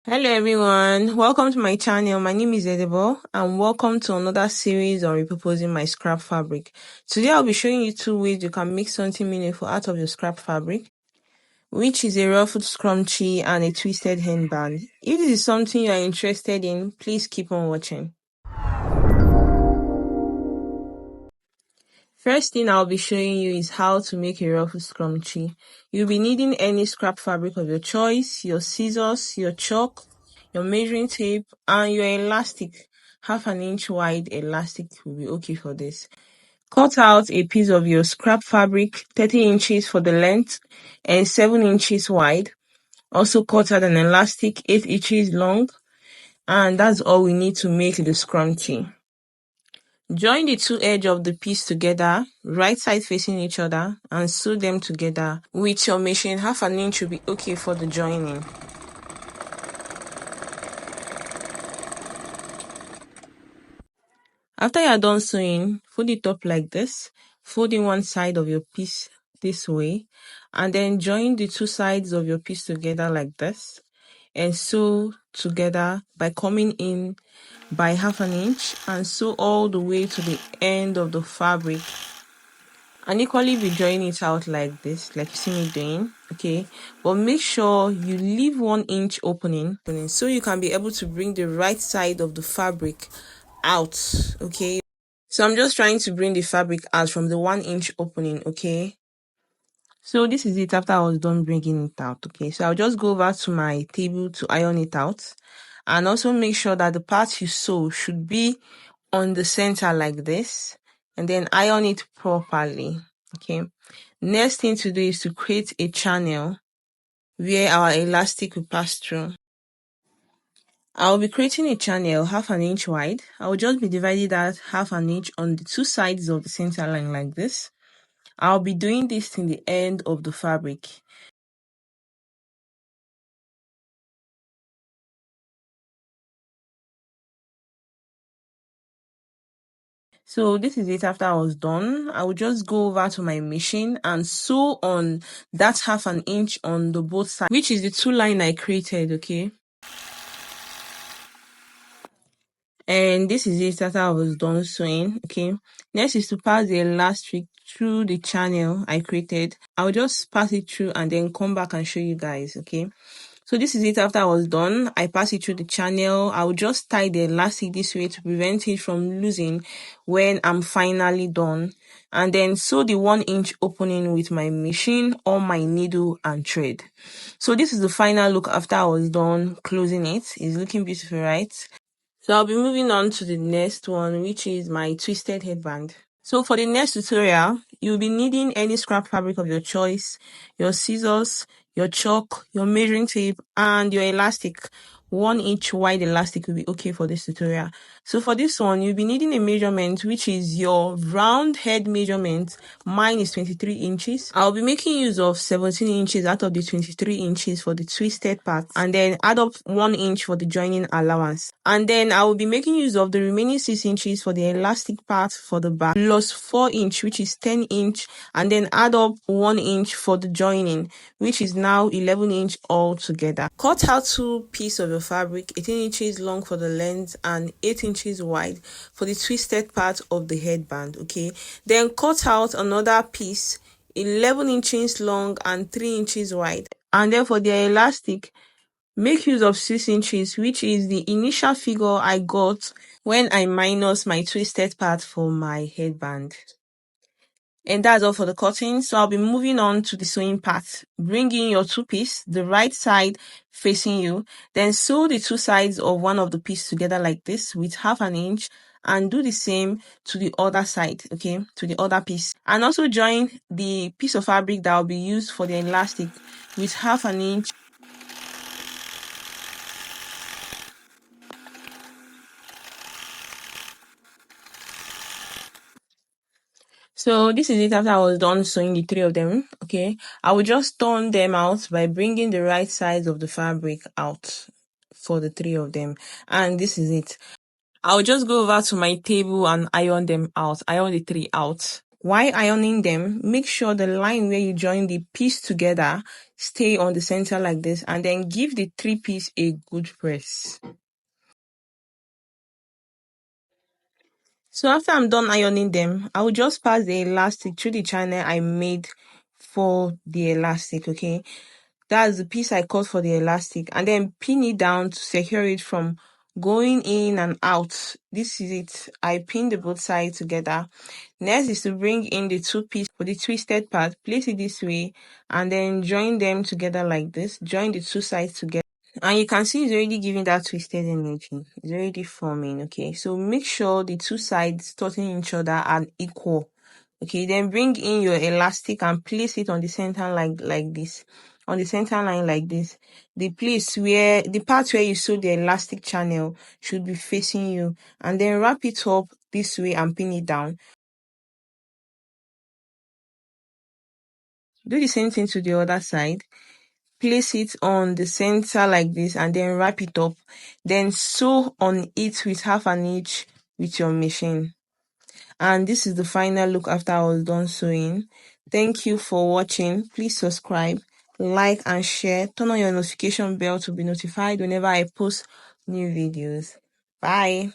Hello everyone, welcome to my channel. My name is Edible and welcome to another series on repurposing my scrap fabric. Today I'll be showing you two ways you can make something meaningful out of your scrap fabric, which is a ruffled scrunchie and a twisted headband. If this is something you are interested in, please keep on watching. First thing I'll be showing you is how to make a ruffled scrunchie. You'll be needing any scrap fabric of your choice, your scissors, your chalk, your measuring tape, and your elastic. Half an inch wide elastic will be okay for this. Cut out a piece of your scrap fabric 30 inches for the length and 7 inches wide. Also cut out an elastic 8 inches long, and that's all we need to make the scrunchie. Join the two edges of the piece together, right side facing each other, and sew them together with your machine. Half an inch will be okay for the joining. After you are done sewing, fold it up like this, folding one side of your piece this way, and then join the two sides of your piece together like this, and sew together by coming in by half an inch and sew all the way to the end of the fabric. And equally be drawing it out like this, like you see me doing, okay? But make sure you leave 1 inch opening so you can be able to bring the right side of the fabric out, okay? So I'm just trying to bring the fabric out from the 1 inch opening, okay? So this is it after I was done bringing it out, okay? So I'll just go over to my table to iron it out. And also make sure that the part you sew should be on the center like this. And then iron it properly, okay? Next thing to do is to create a channel where our elastic will pass through. I'll be creating a channel half an inch wide. I'll just be dividing that half an inch on the two sides of the center line like this. I'll be doing this in the end of the fabric. So this is it after I was done. I will just go over to my machine and sew on that half an inch on the both sides, which is the two line I created, okay? And this is it after I was done sewing, okay? Next is to pass the elastic through the channel I created. I'll just pass it through and then come back and show you guys, okay? So this is it after I was done. I pass it through the channel. I'll just tie the elastic this way to prevent it from losing when I'm finally done. And then sew the 1 inch opening with my machine or my needle and thread. So this is the final look after I was done closing it. It's looking beautiful, right? So I'll be moving on to the next one, which is my twisted headband. So for the next tutorial, you'll be needing any scrap fabric of your choice, your scissors, your chalk, your measuring tape, and your elastic. 1 inch wide elastic will be okay for this tutorial. So for this one, you'll be needing a measurement, which is your round head measurement. Mine is 23 inches. I'll be making use of 17 inches out of the 23 inches for the twisted part, and then add up 1 inch for the joining allowance. And then I will be making use of the remaining 6 inches for the elastic part for the back, plus 4 inch, which is 10 inch, and then add up 1 inch for the joining, which is now 11 inch altogether. Cut out two pieces of your fabric, 18 inches long for the length and 8 inches wide for the twisted part of the headband, okay? Then cut out another piece, 11 inches long and 3 inches wide. And then for the elastic, make use of 6 inches, which is the initial figure I got when I minus my twisted part for my headband. And that's all for the cutting. So I'll be moving on to the sewing part. Bring in your two pieces, the right side facing you. Then sew the two sides of one of the pieces together like this with half an inch. And do the same to the other side, okay, to the other piece. And also join the piece of fabric that will be used for the elastic with half an inch. So this is it after I was done sewing the three of them, okay? I will just turn them out by bringing the right sides of the fabric out for the three of them. And this is it. I'll just go over to my table and iron them out, iron the three out. While ironing them, make sure the line where you join the piece together stay on the center like this, and then give the 3-piece a good press. So after I'm done ironing them, I will just pass the elastic through the channel I made for the elastic, okay? That's the piece I cut for the elastic, and then pin it down to secure it from going in and out. This is it. I pinned the both sides together. Next is to bring in the 2-piece for the twisted part. Place it this way and then join them together like this. Join the 2 sides together. And you can see it's already giving that twisted energy. It's already forming, okay? So make sure the 2 sides touching each other are equal. Okay, then bring in your elastic and place it on the center like this. On the center line like this. The part where you sew the elastic channel should be facing you. And then wrap it up this way and pin it down. Do the same thing to the other side. Place it on the center like this and then wrap it up. Then sew on it with 1/2 inch with your machine. And this is the final look after I was done sewing. Thank you for watching. Please subscribe, like and share. Turn on your notification bell to be notified whenever I post new videos. Bye.